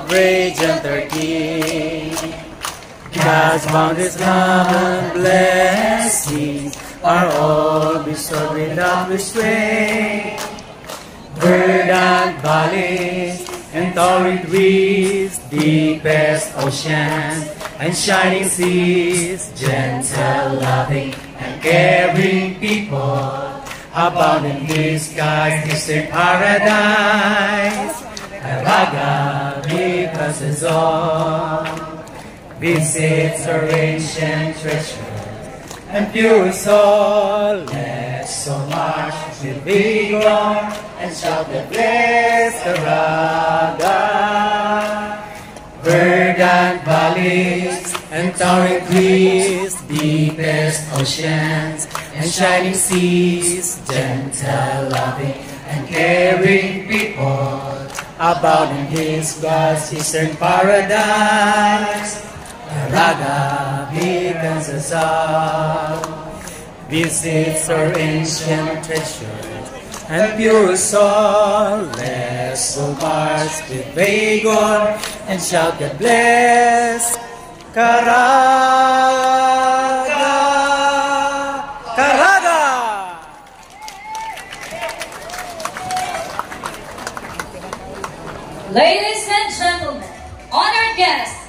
of radiant Turkey. God's boundless love and blessings are all bestowed without restraint. Verdant valleys and torrent winds, deepest oceans and shining seas, gentle, loving, and caring people abound in this sky's distant paradise. Caraga because it's all visits her ancient treasure and pure soul. Let so much with vigor and shout the blessed Caraga. Verdant valleys and torrent creeks, deepest oceans and shining seas, gentle, loving, and caring people abound in His God's eastern paradise. Caraga beacons us out, visits our ancient treasures and pure soul. Let's so march with vigor and shout God bless Caraga, Caraga. Ladies and gentlemen, honored guests,